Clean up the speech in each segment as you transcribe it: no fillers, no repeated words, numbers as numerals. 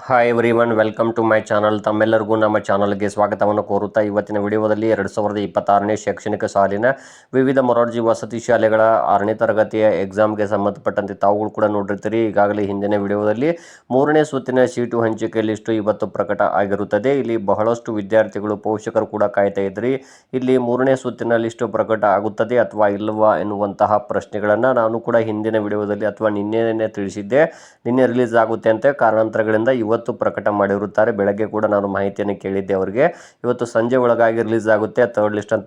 Hi everyone, welcome to my channel. ತಮ್ಮೆಲ್ಲರಿಗೂ ನಮ್ಮ ಚಾನಲ್ಗೆ ಸ್ವಾಗತವನ್ನು ಕೋರುತ್ತಾ ಇವತ್ತಿನ ವಿಡಿಯೋದಲ್ಲಿ 2026ನೇ ಶೈಕ್ಷಣಿಕ ಸಾಲಿನ ವಿವಿಧ ಮೊರಾರ್ಜಿ ವಸತಿ ಶಾಲೆಗಳ 6ನೇ ತರಗತಿಯ ಎಕ್ಸಾಮ್ಗೆ ಸಂಬಂಧಪಟ್ಟಂತೆ ತಾವುಗಳು ಕೂಡ ನೋಡಿರ್ತೀರಿ. ಈಗಾಗಲೇ ಹಿಂದಿನ ವಿಡಿಯೋದಲ್ಲಿ 3ನೇ ಸುತ್ತಿನ ಸೀಟು ಹಂಚಿಕೆ ಲಿಸ್ಟು ಇವತ್ತು ಪ್ರಕಟ ಆಗಿರುತ್ತದೆ. ಇಲ್ಲಿ ಬಹಳಷ್ಟು ವಿದ್ಯಾರ್ಥಿಗಳು, ಪೋಷಕರು ಕೂಡ ಕಾಯ್ತಾ ಇದ್ರಿ. ಇಲ್ಲಿ 3ನೇ ಸುತ್ತಿನ ಲಿಸ್ಟು ಪ್ರಕಟ ಆಗುತ್ತದೆ ಅಥವಾ ಇಲ್ಲವಾ ಎನ್ನುವಂತಹ ಪ್ರಶ್ನೆಗಳನ್ನು ನಾನು ಕೂಡ ಹಿಂದಿನ ವಿಡಿಯೋದಲ್ಲಿ ಅಥವಾ ನಿನ್ನೆ ತಿಳಿಸಿದ್ದೆ. ನಿನ್ನೆ ರಿಲೀಸ್ ಆಗುತ್ತೆ ಅಂತ ಕಾರಣಾಂತರಗಳಿಂದ ಇವತ್ತು ಪ್ರಕಟ ಮಾಡಿರುತ್ತಾರೆ. ಬೆಳಗ್ಗೆ ಕೂಡ ನಾನು ಮಾಹಿತಿಯನ್ನು ಕೇಳಿದ್ದೆ ಅವರಿಗೆ. ಇವತ್ತು ಸಂಜೆ ಒಳಗಾಗಿ ರಿಲೀಸ್ ಆಗುತ್ತೆ ಥರ್ಡ್ ಲಿಸ್ಟ್ ಅಂತ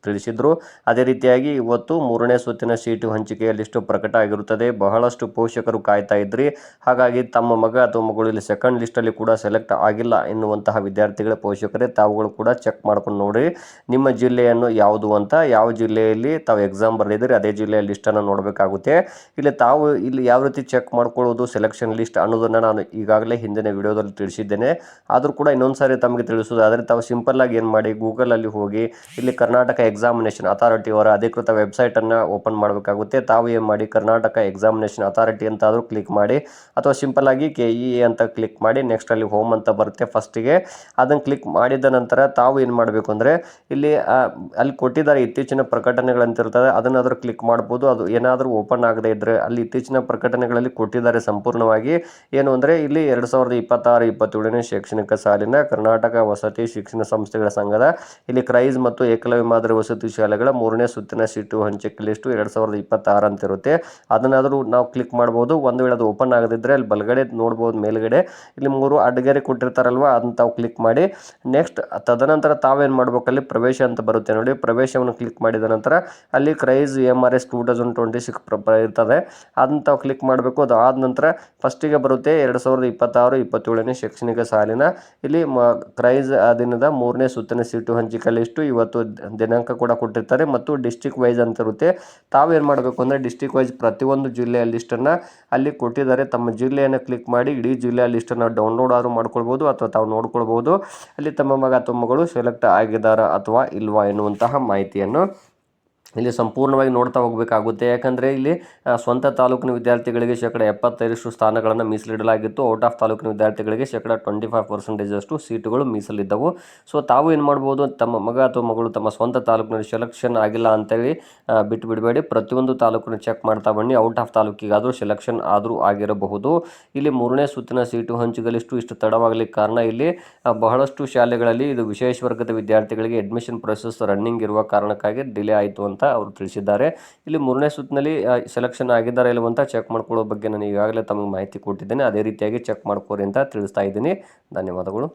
ತಿಳಿಸಿದ್ರು. ಅದೇ ರೀತಿಯಾಗಿ ಇವತ್ತು 3ನೇ ಸುತ್ತಿನ ಸೀಟು ಹಂಚಿಕೆಯ ಲಿಸ್ಟು ಪ್ರಕಟ ಆಗಿರುತ್ತದೆ. ಬಹಳಷ್ಟು ಪೋಷಕರು ಕಾಯ್ತಾ ಇದ್ರಿ. ಹಾಗಾಗಿ ತಮ್ಮ ಮಗ ಅಥವಾ ಮಗಳು ಇಲ್ಲಿ ಸೆಕೆಂಡ್ ಲಿಸ್ಟಲ್ಲಿ ಕೂಡ ಸೆಲೆಕ್ಟ್ ಆಗಿಲ್ಲ ಎನ್ನುವಂತಹ ವಿದ್ಯಾರ್ಥಿಗಳ ಪೋಷಕರೇ ತಾವುಗಳು ಕೂಡ ಚೆಕ್ ಮಾಡ್ಕೊಂಡು ನೋಡಿ ನಿಮ್ಮ ಜಿಲ್ಲೆಯನ್ನು ಯಾವುದು ಅಂತ. ಯಾವ ಜಿಲ್ಲೆಯಲ್ಲಿ ತಾವು ಎಕ್ಸಾಮ್ ಬರೆದಿದ್ರಿ ಅದೇ ಜಿಲ್ಲೆಯ ಲಿಸ್ಟನ್ನು ನೋಡಬೇಕಾಗುತ್ತೆ. ಇಲ್ಲಿ ಯಾವ ರೀತಿ ಚೆಕ್ ಮಾಡ್ಕೊಳ್ಳೋದು ಸೆಲೆಕ್ಷನ್ ಲಿಸ್ಟ್ ಅನ್ನೋದನ್ನು ನಾನು ಈಗಾಗಲೇ ಹಿಂದಿನ ವಿಡಿಯೋದಲ್ಲಿ ತಿಳಿಸಿದ್ದೇನೆ. ಆದರೂ ಕೂಡ ಇನ್ನೊಂದು ಸಾರಿ ತಮಗೆ ತಿಳಿಸೋದಾದರೆ ತಾವು ಸಿಂಪಲ್ ಆಗಿ ಏನು ಮಾಡಿ, ಗೂಗಲಲ್ಲಿ ಹೋಗಿ ಇಲ್ಲಿ ಕರ್ನಾಟಕ ಎಕ್ಸಾಮಿನೇಷನ್ ಅಥಾರಿಟಿ ಅವರ ಅಧಿಕೃತ ವೆಬ್ಸೈಟನ್ನು ಓಪನ್ ಮಾಡಬೇಕಾಗುತ್ತೆ. ತಾವು ಏನು ಮಾಡಿ, ಕರ್ನಾಟಕ ಎಕ್ಸಾಮಿನೇಷನ್ ಅಥಾರಿಟಿ ಅಂತಾದರೂ ಕ್ಲಿಕ್ ಮಾಡಿ ಅಥವಾ ಸಿಂಪಲ್ ಆಗಿ KEA ಅಂತ ಕ್ಲಿಕ್ ಮಾಡಿ. ನೆಕ್ಸ್ಟ್ ಅಲ್ಲಿ ಹೋಮ್ ಅಂತ ಬರುತ್ತೆ. ಫಸ್ಟಿಗೆ ಅದನ್ನು ಕ್ಲಿಕ್ ಮಾಡಿದ ನಂತರ ತಾವು ಏನು ಮಾಡಬೇಕು ಅಂದರೆ ಅಲ್ಲಿ ಕೊಟ್ಟಿದ್ದಾರೆ ಇತ್ತೀಚಿನ ಪ್ರಕಟಣೆಗಳಂತಿರ್ತದೆ, ಅದನ್ನಾದರೂ ಕ್ಲಿಕ್ ಮಾಡ್ಬೋದು. ಅದು ಏನಾದರೂ ಓಪನ್ ಆಗದೇ ಇದ್ದರೆ ಅಲ್ಲಿ ಇತ್ತೀಚಿನ ಪ್ರಕಟಣೆಗಳಲ್ಲಿ ಕೊಟ್ಟಿದ್ದಾರೆ ಸಂಪೂರ್ಣವಾಗಿ. ಏನು ಅಂದರೆ ಇಲ್ಲಿ 2026-27ನೇ ಶೈಕ್ಷಣಿಕ ಸಾಲಿನ ಕರ್ನಾಟಕ ವಸತಿ ಶಿಕ್ಷಣ ಸಂಸ್ಥೆಗಳ ಸಂಘದ ಇಲ್ಲಿ ಕ್ರೈಸ್ ಮತ್ತು ಏಕಲವ್ಯ ಮಾದರಿ ವಸತಿ ಶಾಲೆಗಳ 3ನೇ ಸುತ್ತಿನ ಸೀಟು ಹಂಚಿಕೆ ಲಿಸ್ಟು 2026 ಅಂತ ಇರುತ್ತೆ. ಅದನ್ನಾದರೂ ನಾವು ಕ್ಲಿಕ್ ಮಾಡ್ಬೋದು. ಒಂದು ವೇಳೆ ಅದು ಓಪನ್ ಆಗದಿದ್ದರೆ ಅಲ್ಲಿ ಬಲಗಡೆ ನೋಡ್ಬೋದು, ಮೇಲ್ಗಡೆ ಇಲ್ಲಿ 3 ಅಡ್ಡಗೆರೆ ಕೊಟ್ಟಿರ್ತಾರಲ್ವ, ಅದನ್ನ ತಾವು ಕ್ಲಿಕ್ ಮಾಡಿ. ನೆಕ್ಸ್ಟ್ ತದನಂತರ ತಾವೇನು ಮಾಡ್ಬೇಕು, ಅಲ್ಲಿ ಪ್ರವೇಶ ಅಂತ ಬರುತ್ತೆ ನೋಡಿ. ಪ್ರವೇಶವನ್ನು ಕ್ಲಿಕ್ ಮಾಡಿದ ನಂತರ ಅಲ್ಲಿ ಕ್ರೈಸ್ MRS 2026 ಇರ್ತದೆ, ಅದನ್ನ ತಾವು ಕ್ಲಿಕ್ ಮಾಡಬೇಕು. ಅದು ಆದ ನಂತರ ಫಸ್ಟಿಗೆ ಬರುತ್ತೆ 2026-27ನೇ ಶೈಕ್ಷಣಿಕ ಸಾಲಿನ ಇಲ್ಲಿ ಕ್ರೈಸ್ ದಿನದ 3ನೇ ಸುತ್ತಿನ ಸೀಟು ಹಂಚಿಕೆ ಲಿಸ್ಟು ಇವತ್ತು ದಿನಾಂಕ ಕೂಡ ಕೊಟ್ಟಿರ್ತಾರೆ ಮತ್ತು ಡಿಸ್ಟ್ರಿಕ್ಟ್ ವೈಸ್ ಅಂತ ಇರುತ್ತೆ. ತಾವೇನು ಮಾಡಬೇಕು ಅಂದರೆ ಡಿಸ್ಟ್ರಿಕ್ಟ್ ವೈಸ್ ಪ್ರತಿಯೊಂದು ಜಿಲ್ಲೆಯ ಲಿಸ್ಟನ್ನು ಅಲ್ಲಿ ಕೊಟ್ಟಿದ್ದಾರೆ. ತಮ್ಮ ಜಿಲ್ಲೆಯನ್ನು ಕ್ಲಿಕ್ ಮಾಡಿ ಇಡೀ ಜಿಲ್ಲೆಯ ಲಿಸ್ಟನ್ನು ಡೌನ್ಲೋಡ್ ಆದರೂ ಮಾಡ್ಕೊಳ್ಬೋದು ಅಥವಾ ತಾವು ನೋಡ್ಕೊಳ್ಬೋದು. ಅಲ್ಲಿ ತಮ್ಮ ಮಗ ಅಥವಾ ಮಗಳು ಸೆಲೆಕ್ಟ್ ಆಗಿದ್ದಾರಾ ಅಥವಾ ಇಲ್ವಾ ಎನ್ನುವಂತಹ ಮಾಹಿತಿಯನ್ನು ಇಲ್ಲಿ ಸಂಪೂರ್ಣವಾಗಿ ನೋಡ್ತಾ ಹೋಗಬೇಕಾಗುತ್ತೆ. ಯಾಕಂದರೆ ಇಲ್ಲಿ ಸ್ವಂತ ತಾಲೂಕಿನ ವಿದ್ಯಾರ್ಥಿಗಳಿಗೆ 75% ಸ್ಥಾನಗಳನ್ನು ಮೀಸಲಿಡಲಾಗಿತ್ತು. ಔಟ್ ಆಫ್ ತಾಲೂಕಿನ ವಿದ್ಯಾರ್ಥಿಗಳಿಗೆ 25% ಸೀಟುಗಳು ಮೀಸಲಿದ್ದವು. ಸೊ ತಾವು ಏನು ಮಾಡ್ಬೋದು, ತಮ್ಮ ಮಗ ಅಥವಾ ಮಗಳು ತಮ್ಮ ಸ್ವಂತ ತಾಲೂಕಿನಲ್ಲಿ ಸೆಲೆಕ್ಷನ್ ಆಗಿಲ್ಲ ಅಂತೇಳಿ ಬಿಟ್ಟು ಬಿಡಬೇಡಿ. ಪ್ರತಿಯೊಂದು ತಾಲೂಕನ್ನು ಚೆಕ್ ಮಾಡ್ತಾ ಬನ್ನಿ. ಔಟ್ ಆಫ್ ತಾಲೂಕಿಗಾದರೂ ಸೆಲೆಕ್ಷನ್ ಆದರೂ ಆಗಿರಬಹುದು. ಇಲ್ಲಿ 3ನೇ ಸುತ್ತಿನ ಸೀಟು ಹಂಚಿಕೆಲಿಷ್ಟು ಇಷ್ಟು ತಡವಾಗಲಿಕ್ಕೆ ಕಾರಣ ಇಲ್ಲಿ ಬಹಳಷ್ಟು ಶಾಲೆಗಳಲ್ಲಿ ಇದು ವಿಶೇಷ ವರ್ಗದ ವಿದ್ಯಾರ್ಥಿಗಳಿಗೆ ಅಡ್ಮಿಷನ್ ಪ್ರೊಸೆಸ್ ರನ್ನಿಂಗ್ ಇರುವ ಕಾರಣಕ್ಕಾಗಿ ಡಿಲೇ ಆಯಿತು ಅಂತ ಅವರು ತಿಳಿಸಿದ್ದಾರೆ. ಇಲ್ಲಿ 3ನೇ ಸುತ್ತಿನಲ್ಲಿ ಸೆಲೆಕ್ಷನ್ ಆಗಿದ್ದಾರೆ ಇಲ್ಲವಂತ ಚೆಕ್ ಮಾಡ್ಕೊಳ್ಳೋ ಬಗ್ಗೆ ನಾನು ಈಗಾಗಲೇ ತಮಗೆ ಮಾಹಿತಿ ಕೊಟ್ಟಿದ್ದೇನೆ. ಅದೇ ರೀತಿಯಾಗಿ ಚೆಕ್ ಮಾಡ್ಕೋರಿ ಅಂತ ತಿಳಿಸ್ತಾ ಇದ್ದೀನಿ. ಧನ್ಯವಾದಗಳು.